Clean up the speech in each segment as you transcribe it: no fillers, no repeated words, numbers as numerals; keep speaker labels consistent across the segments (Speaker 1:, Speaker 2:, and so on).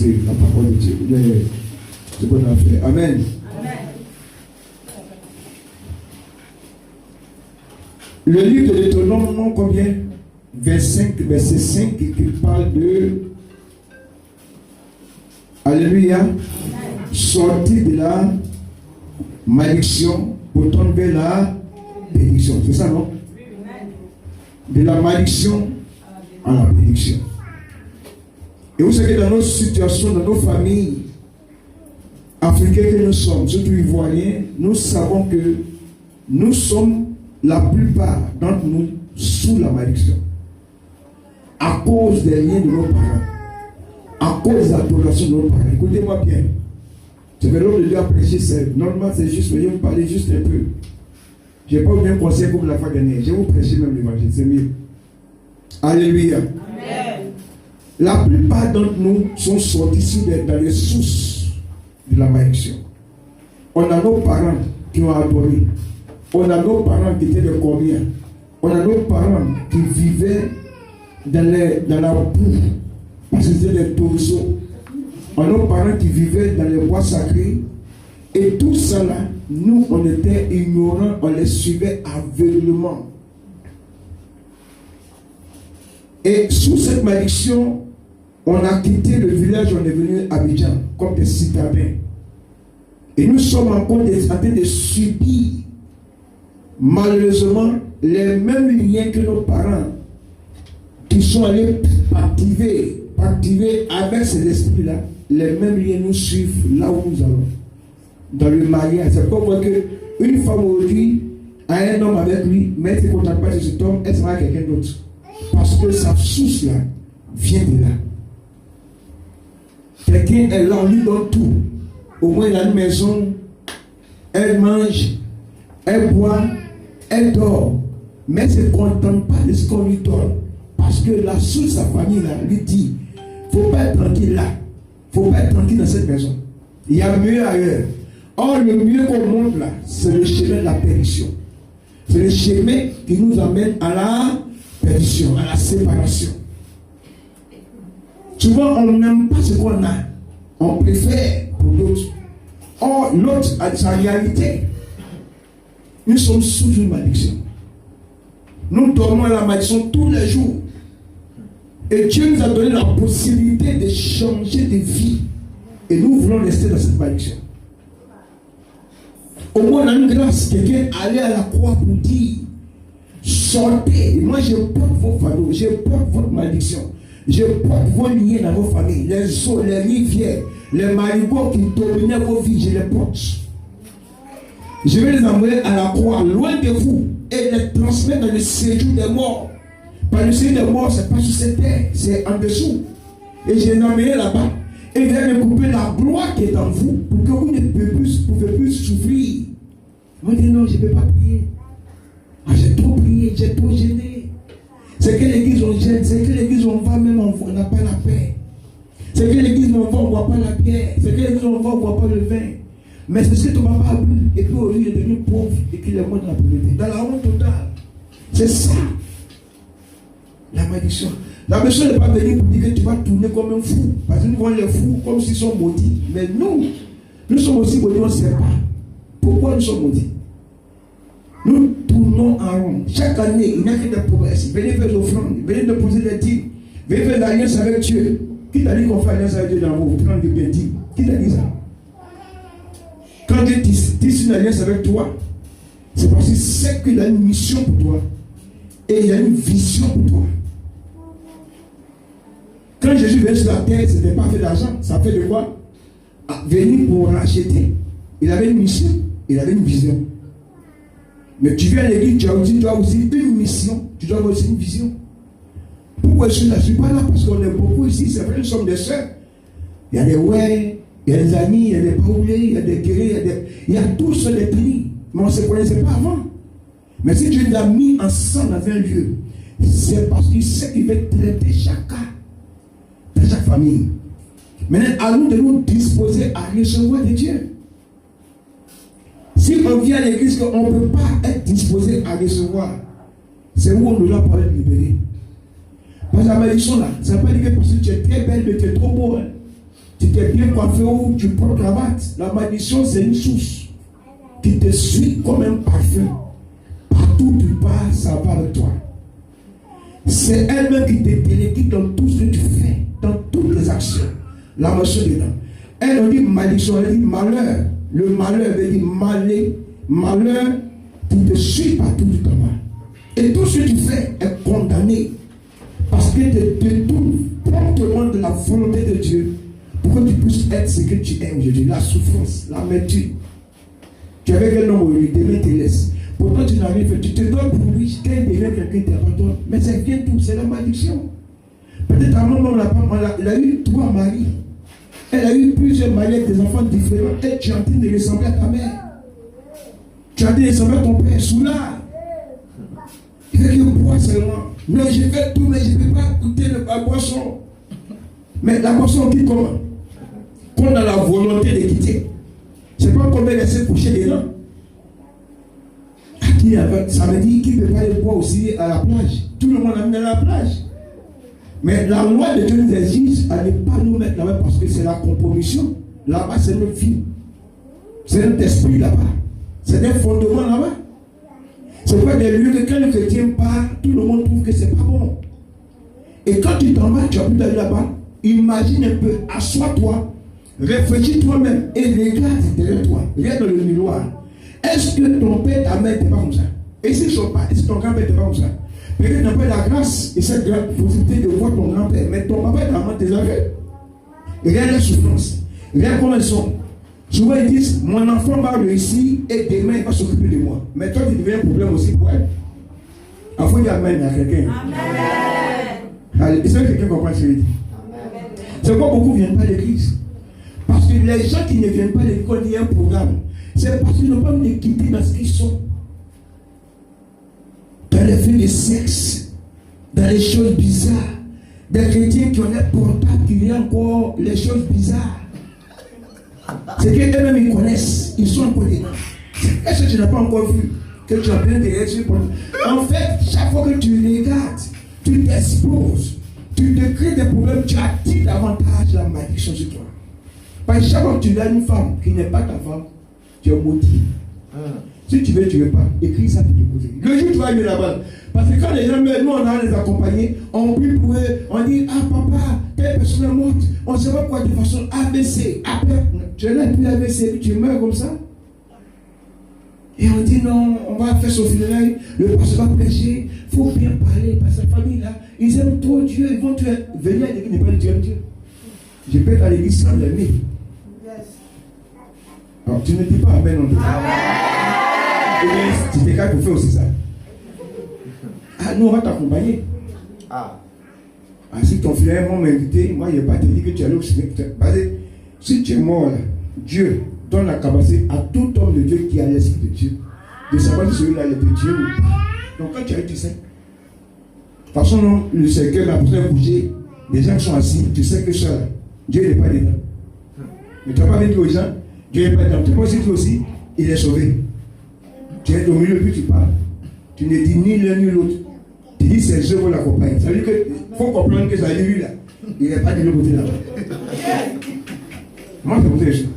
Speaker 1: c'est la parole de Dieu. Ce qu'on a fait. Amen. Le livre de Deutéronome, combien? Verset 5 qui parle de Alléluia, sortir de la malédiction pour tomber vers la bénédiction. C'est ça, non? De la malédiction à la bénédiction. Et vous savez que dans nos situations, dans nos familles africaines que nous sommes, surtout ivoiriens, nous savons que nous sommes la plupart d'entre nous sous la malédiction. À cause des liens de nos parents. À cause de l'adoration de nos parents. Écoutez-moi bien. Je vais l'ordre de Dieu apprécier seul. Normalement, c'est juste, je vais vous parler juste un peu. Je n'ai pas eu le même conseil comme la fois dernière. Je vais vous prêcher même l'évangile. C'est mieux. Alléluia. Amen. La plupart d'entre nous sont sortis dans les sources de la malédiction. On a nos parents qui ont adoré. On a nos parents qui étaient des combien. On a nos parents qui vivaient dans la boue, parce que c'était des torseaux. On a nos parents qui vivaient dans les bois sacrés. Et tout ça là, nous on était ignorants, on les suivait aveuglément. Et sous cette malédiction, on a quitté le village, on est venu à Abidjan comme des citadins. Et nous sommes encore en train de subir malheureusement les mêmes liens que nos parents qui sont allés activer avec ces esprits-là, les mêmes liens nous suivent là où nous allons. Dans le mariage, c'est comme voir qu'une femme aujourd'hui a un homme avec lui, mais elle ne se contente pas de cet homme, elle sera quelqu'un d'autre. Parce que sa source là vient de là. Quelqu'un est là, on lui donne tout. Au moins il a une maison, elle mange, elle boit, elle dort. Mais elle ne se contente pas de ce qu'on lui donne. Parce que la source de sa famille là, lui dit, il ne faut pas être tranquille là. Il ne faut pas être tranquille dans cette maison. Il y a mieux ailleurs. Or, le mieux qu'on montre là, c'est le chemin de la perdition. C'est le chemin qui nous amène à la perdition, à la séparation. Souvent, on n'aime pas ce qu'on a. On préfère pour d'autres. Or, l'autre a sa réalité. Nous sommes sous une malédiction. Nous dormons à la malédiction tous les jours. Et Dieu nous a donné la possibilité de changer de vie. Et nous voulons rester dans cette malédiction. Au moins, on a une grâce. Quelqu'un allait à la croix pour dire, sortez. Et moi, je porte vos fardeaux. Je porte votre malédiction. Je porte vos liens dans vos familles. Les eaux, les rivières, les marigots qui dominaient vos vies, je les porte. Je vais les envoyer à la croix, loin de vous, et les transmettre dans le séjour des morts. Par le séjour des morts, ce n'est pas sur cette terre, c'est en dessous. Et je les emmené là-bas. Et il va me couper la gloire qui est en vous pour que vous ne pouvez plus souffrir. Moi, je dis non, je ne peux pas prier. Ah, j'ai trop prié, j'ai trop gêné. C'est que l'église on gêne, c'est que l'église on va même, on n'a pas la paix. C'est que l'église on va, on ne voit pas la bière. C'est que l'église on va, on ne voit pas le vin. Mais c'est ce que ton papa a bu. Et puis aujourd'hui, il est devenu pauvre et qu'il est mort dans la pauvreté. Dans la honte totale. C'est ça. La malédiction. La malédiction n'est pas venue pour dire que tu vas tourner comme un fou. Parce que nous voyons les fous comme s'ils sont maudits. Mais nous sommes aussi maudits, on ne sait pas. Pourquoi nous sommes maudits? Nous tournons en rond. Chaque année, il n'y a que des promesses. Venez faire des offrandes, venez déposer des dîmes, venez faire l'alliance avec Dieu. Qui t'a dit qu'on fait l'alliance avec Dieu dans vos offrandes de bien dîmes? Qui t'a dit ça? Quand Dieu tisse une alliance avec toi, c'est parce qu'il sait qu'il a une mission pour toi. Et il a une vision pour toi. Quand Jésus venait sur la terre, ce n'était pas fait d'argent. Ça fait de quoi? Venir pour racheter. Il avait une mission, il avait une vision. Mais tu viens à l'église, tu as aussi une mission, tu dois avoir aussi une vision. Pourquoi je ne suis pas là? Parce qu'on est beaucoup ici, c'est vrai, nous sommes des sœurs. Il y a des ouais, il y a des amis, il y a des paoulés, il y a des guerriers, il y a tous les pays. Mais on ne se connaissait pas avant. Mais si Dieu nous a mis ensemble dans un lieu, c'est parce qu'il sait qu'il veut traiter chaque cas, de chaque famille. Maintenant, à nous de nous disposer à recevoir de Dieu. Si on vient à l'église qu'on ne peut pas être disposé à recevoir, c'est où on nous a pas être libéré. Parce que la malédiction là, ça ne veut pas dire que parce que tu es très belle, mais tu es trop beau. Hein. tu t'es bien coiffé ou tu portes cravate. La malédiction, c'est une source qui te suit comme un parfum. Partout où tu pars, ça va avec toi. C'est elle-même qui te téléguide dans tout ce que tu fais, dans toutes tes actions. La malédiction dedans. Elle dit malédiction, elle dit malheur. Le malheur veut dire malheur qui te suit partout où tu t'en vas. Et tout ce que tu fais est condamné. Parce que te détourne promptement de la volonté de Dieu pour que tu puisses être ce que tu es aujourd'hui. La souffrance, l'amertume. Tu avais un homme aujourd'hui, demain te laisse. Pourtant tu n'arrives pas, tu te donnes pour lui, quand il devient quelqu'un qui t'abandonne. Mais c'est bien tout, c'est la malédiction. Peut-être à un moment, elle a eu 3 maris. Elle a eu plusieurs maris avec des enfants différents. Et tu es en train de ressembler à ta mère. Tu es en train de ressembler à ton père, soulard. Il fait que boire seulement. Non, je fais tout, mais je ne peux pas goûter la boisson. Mais la boisson qui comment? Qu'on a la volonté de quitter. C'est pas qu'on va laisser coucher dedans. Ça veut dire qu'il ne peut pas aller boire aussi à la plage. Tout le monde amène à la plage. Mais la loi de Dieu nous exige à ne pas nous mettre là-bas parce que c'est la compromission. Là-bas, c'est notre vie. C'est notre esprit là-bas. C'est un fondement là-bas. C'est pas des lieux que quand le chrétien part, tout le monde trouve que c'est pas bon. Et quand tu t'en vas, tu as pu aller là-bas, imagine un peu, assois-toi, réfléchis toi-même et regarde derrière toi, regarde dans le miroir. Est-ce que ton père, ta mère n'était pas comme ça? Et si ton grand-père n'était pas comme ça? Peut-être tu n'as pas la grâce et cette possibilité de voir ton grand-père, mais ton papa et ta maman tes aveux. Regarde les souffrances, regarde comment elles sont. Souvent ils disent, mon enfant va réussir et demain il va s'occuper de moi. Mais toi tu deviens un problème aussi pour elle. Il faut dire amen à quelqu'un. Amen. Allez, est-ce que quelqu'un comprend ce que je dis? C'est pourquoi beaucoup ne viennent pas à l'église. Parce que les gens qui ne viennent pas à l'église, il y a un programme. C'est parce qu'ils n'ont pas voulu quitter dans ce qu'ils sont. Dans les faits de sexe, dans les choses bizarres, des chrétiens qui ont l'air portables, qui viennent encore les choses bizarres. C'est qu'eux-mêmes ils connaissent, ils sont encore dedans. Est-ce que tu n'as pas encore vu que tu as bien des réactions? En fait, chaque fois que tu regardes, tu t'exposes, tu te crées des problèmes, tu attires davantage la malédiction sur toi. Parce que chaque fois que tu as une femme qui n'est pas ta femme, tu es maudit. Si tu veux pas, écris ça pour te poser. Le jour où tu vas aller là-bas. Parce que quand les gens meurent, nous on a les accompagner, on prie pour eux, on dit ah papa, telle personne est morte, on ne sait pas quoi de façon ABC. Après, tu n'as plus ABC, tu meurs comme ça. Et on dit non, on va faire son funérail, le pasteur va prêcher, il faut bien parler, parce que cette famille-là, ils aiment trop Dieu, ils vont venir à l'église, n'est pas le Dieu. Je peux être à l'église sans l'aimer. Alors tu ne dis pas amen non plus. Tu t'es capable pour faire aussi ça. Ah, nous on va t'accompagner. Si ton frère m'a invité, moi je n'ai pas te dit que tu allais au spectacle. Si tu es mort là, Dieu donne la capacité à tout homme de Dieu qui a l'esprit de Dieu de savoir si celui-là est de Dieu ou pas. Donc quand tu arrives, tu sais. De toute façon, non, le cercueil, la personne est bougée, les gens sont assis, tu sais que ça, Dieu n'est pas dedans. Mais tu n'as pas dit aux gens, Dieu n'est pas dedans. Tu peux aussi dire aussi, il est sauvé. Tu es au milieu puis tu parles. Tu ne dis ni l'un ni l'autre. Tu dis c'est je qui l'accompagne. Ça veut dire qu'il faut comprendre que ça dit lui là. Il n'est pas de l'autre côté là-bas. Moi, c'est pour ça que je suis.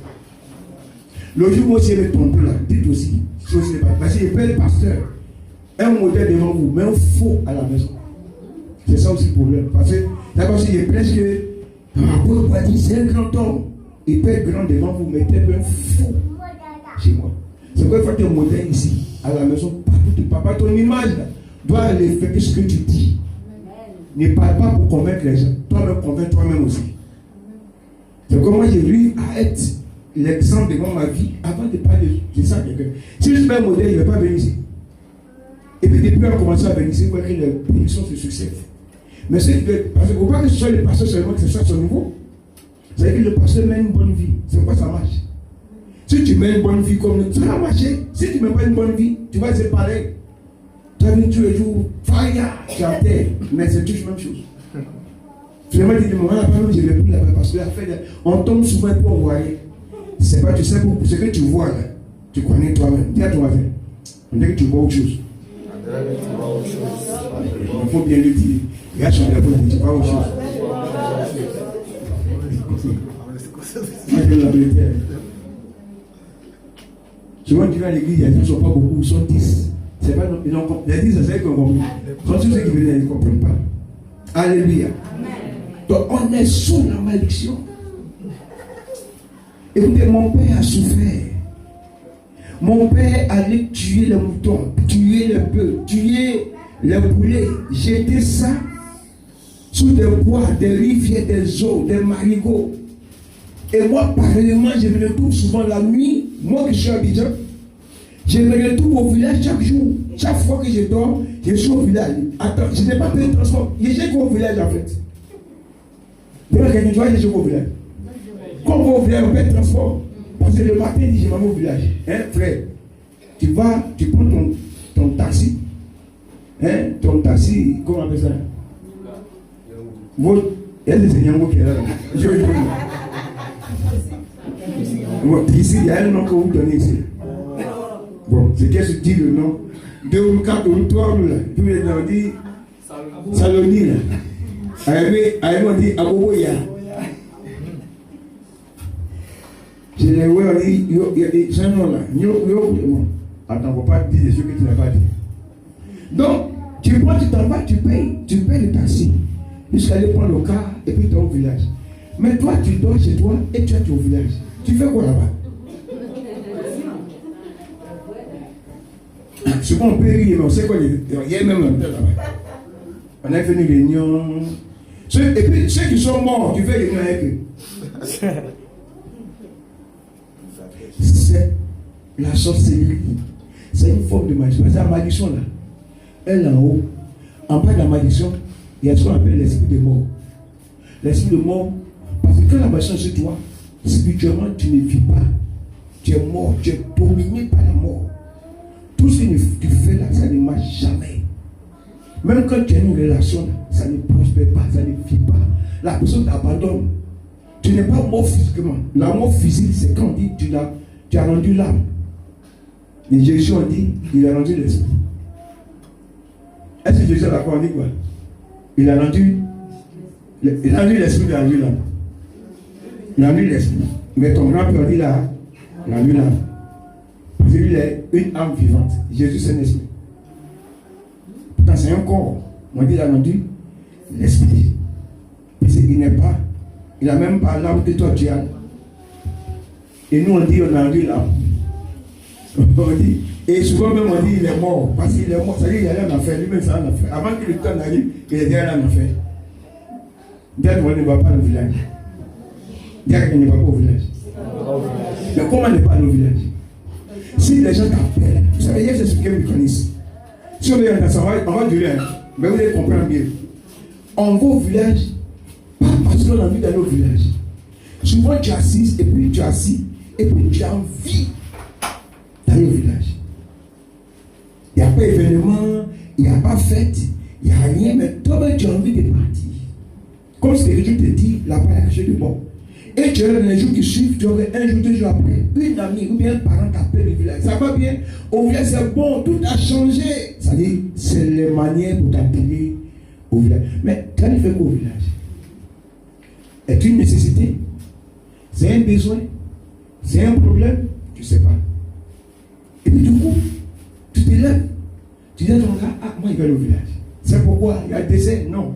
Speaker 1: Le jour où vous aussi trompé là, dites aussi. Si aussi pas. Parce qu'il y a le pasteur. Un modèle devant vous, mais un faux à la maison. C'est ça aussi le problème. Parce que d'abord, il est presque. C'est un grand homme. Il peut être grand devant vous, mais peut-être un faux chez moi. C'est pourquoi il faut être un modèle ici, à la maison, partout. Papa, ton image là, doit refléter ce que tu dis. Ne parle pas pour convaincre les gens. Toi-même, convainc toi-même aussi. C'est comme moi, j'ai eu à être l'exemple devant ma vie avant de parler de ça à quelqu'un. Si je suis un modèle, il ne va pas venir ici. Et puis depuis qu'on a commencé à venir ici, vous voyez que les bénédictions se succèdent. Mais c'est parce qu'il ne faut pas que ce soit le pasteur seulement, que ce soit son niveau. C'est-à-dire que le pasteur mène une bonne vie. C'est pourquoi ça marche. Si tu mets une bonne vie comme nous, ça va marcher. Si tu ne mets pas une bonne vie, tu vas être pareil. Tu as vu tous les jours, fire, tu as terre, mais c'est toujours la même chose. Finalement, tu dis, moi, je ne vais plus là-bas parce que on tombe souvent pour voir. C'est pas, tu sais, pour ce que tu vois là, tu connais toi-même. Dis à ton voisin, on dit que tu vois autre chose. Il faut bien le dire. Regarde sur la peau, tu vois autre chose. Moi, je la vérité. Souvent, tu vas à l'église, ils ne sont pas beaucoup, ils sont 10. C'est pas, les 10, c'est qu'on comprend. Sont tous ceux qui viennent, ils ne comprennent pas. Alléluia. Donc, on est sous la malédiction. Écoutez, mon père a souffert. Mon père allait tuer les moutons, tuer les bœufs, tuer les poulets, jeter ça sous des bois, des rivières, des eaux, des marigots. Et moi, parallèlement, je me retrouve souvent la nuit, moi qui suis à Abidjan, je me retrouve au village chaque jour. Chaque fois que je dors, je suis au village. Attends, je n'ai pas payé de transport. Je suis au village en fait. Pour quelqu'un qui je suis au village. Quand on va au village, on paye de transport. Parce que le matin, il dit, je vais au village. Hein, frère, tu vas, tu prends ton taxi. Hein, ton taxi, comment on appelle ça? Il y a des Seigneurs qui est là. Bon, ici, il y a un nom que vous donnez ici. Bon, c'est qu'est-ce que dit le nom? 2 ou 4 ou 3 là. Puis les gens disent Saloni là. Aïe, on dit Aboboya. Je les vois, il y a des gens là. Attends, on ne va pas dire des choses que tu n'as pas dit. Donc, tu prends, tu t'en vas, tu payes le taxi. Jusqu'à aller prendre le car et puis tu es au village. Mais toi, tu dors chez toi et tu es au village. Tu fais quoi là-bas? Souvent on peut rire, mais on sait quoi, il y a même un peu là-bas. On a fait une réunion. Et puis ceux qui sont morts, tu fais réunion avec eux. C'est la sorcellerie. C'est une forme de malédiction. C'est la malédiction là. Elle en haut. En bas de la malédiction, il y a ce qu'on appelle l'esprit de mort. L'esprit de mort, parce que quand la malédiction est sur toi, spirituellement, tu ne vis pas. Tu es mort, tu es dominé par la mort. Tout ce que tu fais là, ça ne marche jamais. Même quand tu as une relation, ça ne prospère pas, ça ne vit pas. La personne t'abandonne. Tu n'es pas mort physiquement. La mort physique, c'est quand on dit tu as rendu l'âme. Mais Jésus a dit, il a rendu l'esprit. Est-ce que Jésus a d'accord dit quoi? Il a rendu l'esprit, il a rendu l'âme. Il a rendu l'esprit. Mais ton grand-père dit là, il a rendu l'âme. Parce que lui, il est une âme vivante. Jésus, c'est un esprit. Pourtant, c'est un corps. On dit, il a rendu l'esprit. Parce qu'il n'est pas, il n'a même pas l'âme que toi tu as. Et nous, on dit, on a rendu l'âme. On dit, et souvent même, on dit, il est mort. Parce qu'il est mort. Ça veut dire qu'il a rien à faire. Lui-même, ça a rien à faire. Avant que le temps n'arrive, il est déjà rien à faire. D'ailleurs, on ne va pas au village. D'ailleurs, on ne va pas au village. Mais comment ne pas aller au village? Si les gens t'appellent, vous savez, hier j'ai expliqué le mécanisme. Si on veut on va durer, mais vous allez comprendre bien. On va au village, pas parce qu'on a envie d'aller au village. Souvent tu assises, et puis tu es assis, et puis tu as envie d'aller au village. Il n'y a pas événement, il n'y a pas fête, il n'y a rien, mais toi-même tu as envie de partir. Comme ce que Dieu te dit, là-bas, il y a quelque chose de bon. Et tu aurais les jours qui suivent, tu aurais un jour, 2 jours après, une amie ou bien un parent t'appelle du village. Ça va bien? Au village, c'est bon, tout a changé. Ça dit, c'est les manières pour t'appeler au village. Mais quand il fait quoi au village? Est-ce une nécessité? C'est un besoin? C'est un problème? Tu ne sais pas. Et puis du coup, tu te lèves. Tu dis à ton gars, ah, moi, il va aller au village. C'est pourquoi? Il y a un décès? Non.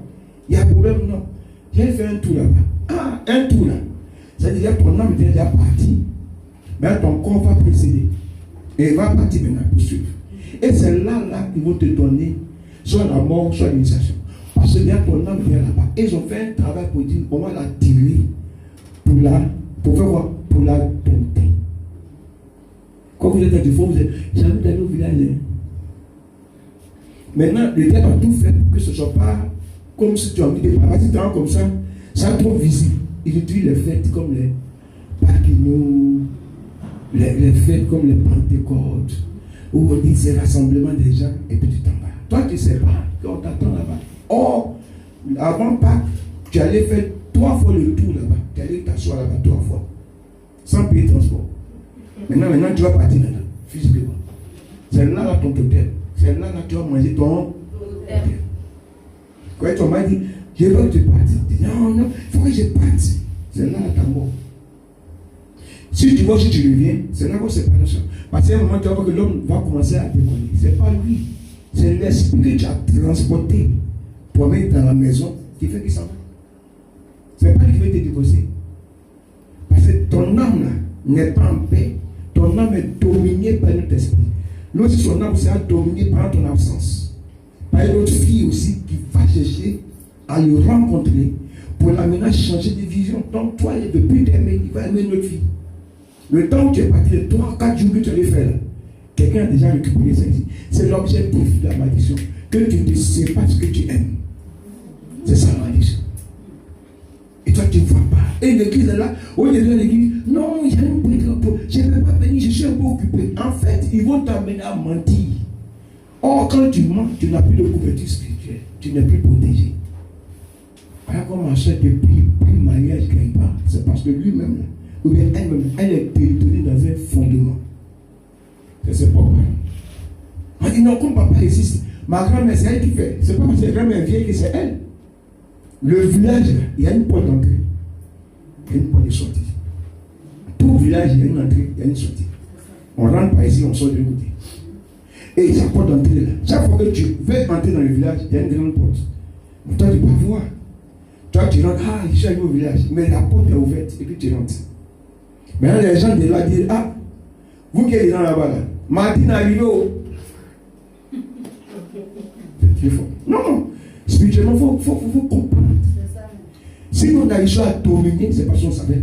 Speaker 1: Il y a un problème? Non. J'ai fait un tour là-bas. Ah, un tour là. C'est-à-dire que ton âme est déjà parti, mais ton corps va précéder. Et il va partir maintenant pour suivre. Et c'est là qu'ils vont te donner soit la mort, soit l'initiation. Parce que bien ton âme vient là-bas. Et ils ont fait un travail pour dire on va la tirer pour faire quoi? Pour la dompter. Quand vous êtes à Dufour, vous êtes j'ai envie d'aller au village. Maintenant, le diable a tout fait pour que ce ne soit pas comme si tu as envie de parler. Si tu es comme ça, ça trop visible. Il utilise les fêtes comme les Paquinou, les fêtes comme les Pentecôtes, où on dit c'est rassemblement des gens, et puis tu t'en vas. Toi, tu ne sais pas qu'on t'attend là-bas. Or, avant Pâques, tu allais faire 3 fois le tour là-bas. Tu allais t'asseoir là-bas 3 fois, sans payer de transport. Maintenant, tu vas partir là-bas, physiquement. C'est là ton totem. C'est là tu vas manger ton totem. Quand tu m'as dit, je veux que tu partes. Non, il faut que je parte. C'est là ta mort. Si tu vois, si tu reviens, c'est là qu'on séparation. Parce qu'à un moment, tu vas voir que l'homme va commencer à déconner. Ce n'est pas lui. C'est l'esprit que tu as transporté pour mettre dans la maison qui fait qu'il s'en va. Ce n'est pas lui qui veut te divorcer. Parce que ton âme là n'est pas en paix. Ton âme est dominée par notre esprit. L'autre, son âme sera dominée par ton absence. Par une autre fille aussi qui va chercher à le rencontrer pour l'amener à changer de vision. Donc toi, il ne veut plus t'aimer, il va aimer une autre fille. Le temps où tu es parti de 3-4 jours que tu allais faire là, quelqu'un a déjà récupéré ça ici. C'est l'objectif de la malédiction. Que tu ne sais pas ce que tu aimes. C'est ça la malédiction. Et toi, tu ne vois pas. Et l'église est là. Au lieu de l'église, non, il y a une brique. Je ne vais pas venir, je suis un peu occupé. En fait, ils vont t'amener à mentir. Or, quand tu mens, tu n'as plus de couverture spirituelle. Tu n'es plus protégé. Voilà comment ma soeur depuis le mariage gagne pas. C'est parce que lui-même, ou bien elle-même, elle est détenue dans un fondement. C'est ses propres parents. On dit non, comme papa existe, ma grand-mère, c'est elle qui fait. C'est pas parce que la grand-mère vieille que c'est elle. Le village, il y a une porte d'entrée. Il y a une porte de sortie. Tout village, il y a une entrée, il y a une sortie. On rentre par ici, on sort de l'autre côté. Et sa porte d'entrée là. Chaque fois que tu veux entrer dans le village, il y a une grande porte. Mais toi, tu peux voir. Toi, tu rentres, je suis arrivé au village. Mais la porte est ouverte et puis tu rentres. Maintenant, les gens de là disent, vous qui êtes là-bas, là, Martine est arrivé au. C'est fort. Non. Spirituellement, il faut comprendre. Si on a réussi à dominer, c'est parce qu'on savait.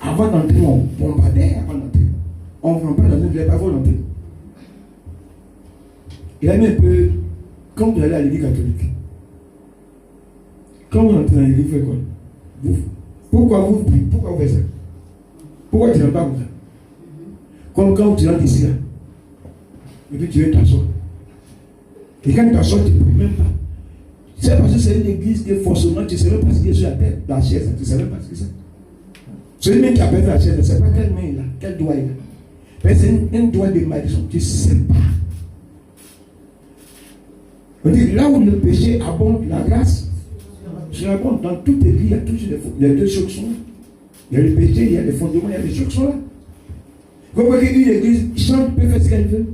Speaker 1: Avant d'entrer, on bombardait avant d'entrer. On ne prend pas dans une ville avant d'entrer. Il a mis un peu, quand vous allez à l'église catholique, quand vous entrez dans l'église, vous faites quoi? Pourquoi vous faites ça? Pourquoi tu n'as pas comme ça? Comme quand tu rentres ici, là, et puis tu viens t'asseoir. Et quand tu t'assois, tu ne peux même pas. C'est parce que c'est une église que forcément tu ne sais même pas ce qu'il y a sur la chaise, tu ne sais même pas ce que c'est. Celui qui a perdu la chaise, tu ne sais pas quelle main il a, quel doigt il a. Mais c'est un doigt de malédiction, tu ne sais pas. On dit là où le péché abonde, la grâce surabonde. Dans toute église, il y a toujours les deux choses qui sont là. Il y a le péché, il y a les fondements, il y a les choses qui sont là. Vous voyez une église, chante peut faire ce qu'elle veut.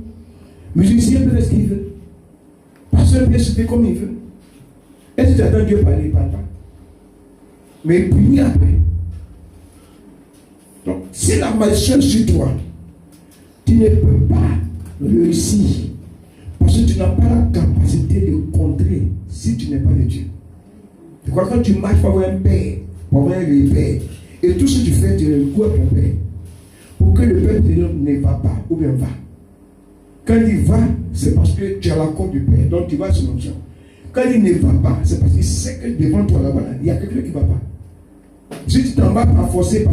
Speaker 1: Musicien peut faire ce qu'il veut. Pasteur peut se faire comme il veut. Est-ce que tu attends Dieu parler? Il ne parle pas. Mais il punit après. Donc, si la malédiction sur toi, tu ne peux pas réussir. Parce que tu n'as pas la capacité de contrer si tu n'es pas de Dieu. Tu crois que quand tu marches pour avoir un père, pour avoir un repère, et tout ce que tu fais, tu le goûtes à ton père. Pour que le père te dise ne va pas ou bien va. Quand il va, c'est parce que tu as l'accord du père, donc tu vas sur l'onction. Quand il ne va pas, c'est parce qu'il sait que devant toi là-bas, il y a quelqu'un qui ne va pas. Si tu t'en vas par forcer,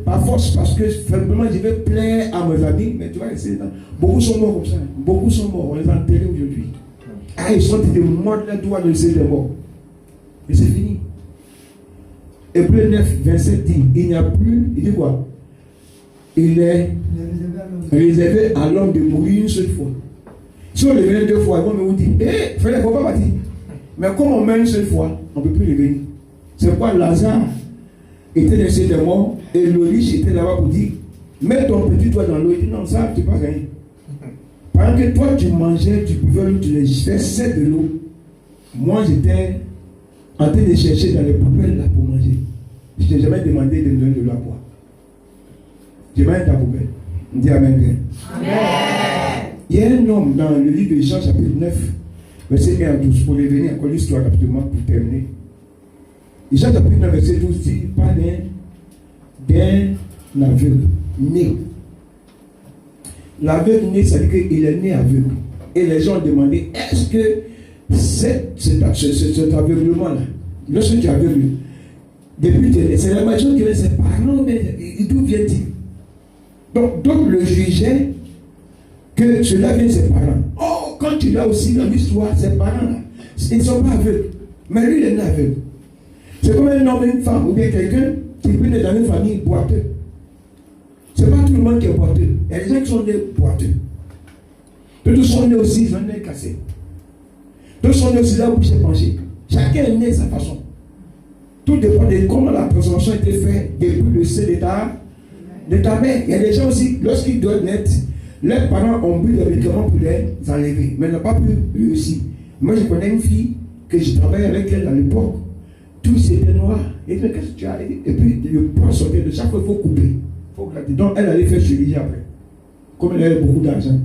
Speaker 1: par force, parce que simplement je vais plaire à mes amis, mais tu vas essayer. Beaucoup sont morts comme ça. Beaucoup sont morts. On les a enterrés aujourd'hui. Ils sont des morts, les doigts de ces morts. Et c'est fini. Hébreux 9, 27 dit, il n'y a plus, il dit quoi? Il est réservé à l'homme de mourir une seule fois. Si on le venait 2 fois, ils vont me dire, il ne faut pas partir. Mais comme on meurt une seule fois, on ne peut plus le venir. C'est pourquoi Lazare était laissé des morts et le riche était là-bas pour dire, mets ton petit doigt dans l'eau. Il dit, non, ça, tu ne peux pas gagner. Pendant que toi, tu mangeais, tu pouvais l'eau, tu les versais de l'eau. Moi, j'étais en train de chercher dans les poubelles là pour manger. Je ne t'ai jamais demandé de me donner de l'eau à boire. Je vais ta poubelle. On dit Amen bien. Amen. Il y a un homme dans le livre de Jean, chapitre 9, verset 1 à 12, pour revenir encore l'histoire rapidement pour terminer. Jean, chapitre 9, verset 12 dit, pas d'un aveugle né. L'aveugle né, ça veut dire qu'il est né aveugle. Et les gens ont demandé, est-ce que cet aveuglement-là, lorsque tu es aveugle, depuis c'est la malédiction qui vient de ses parents, mais d'où vient-il? Donc, d'autres le jugeaient que cela vient de ses parents. Oh, quand tu l'as aussi dans l'histoire, ses parents-là, ils ne sont pas aveugles. Mais lui, il est né aveugle. C'est comme un homme et une femme, ou bien quelqu'un qui peut être dans une famille boiteux. Ce n'est pas tout le monde qui est boiteux. Il y a des gens qui sont nés boiteux. D'autres sont nés aussi, ils ont nez cassé. D'autres sont nés aussi là où ils sont penchés. Chacun est né de sa façon. Tout dépend de comment la transformation a été faite depuis le sein d'état de ta mère. Il y a des gens aussi, lorsqu'ils doivent naître, leurs parents ont pris des médicaments pour les enlever, mais n'ont pas pu réussir. Moi, je connais une fille que je travaillais avec elle à l'époque. Tout c'était noir. Et puis, qu'est-ce que tu as? Et puis, le poids sortait de chaque fois, il faut couper. Il faut gratter. Donc, elle allait faire chirurgie après. Comme elle avait beaucoup d'argent.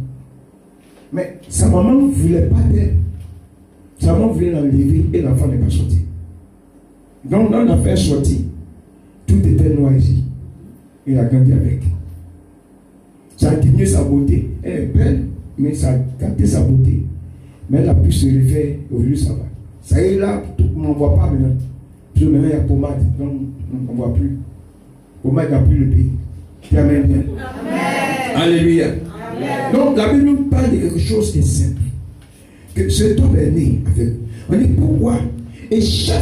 Speaker 1: Mais sa maman ne voulait pas d'elle. Sa maman voulait l'enlever et l'enfant n'est pas sorti. Donc, dans l'affaire sortie, tout était noir ici. Il a grandi avec. Ça a diminué sa beauté. Elle est belle, mais ça a gâté sa beauté. Mais elle a pu se refaire, aujourd'hui ça va. Ça y est là, on ne voit pas maintenant. Puis maintenant il y a pommade, donc on ne voit plus. Pommade n'a plus le pays. Amen. Amen. Alléluia. Amen. Donc la Bible nous parle de quelque chose qui est simple. Que cet homme est né avec. On dit pourquoi? Et chaque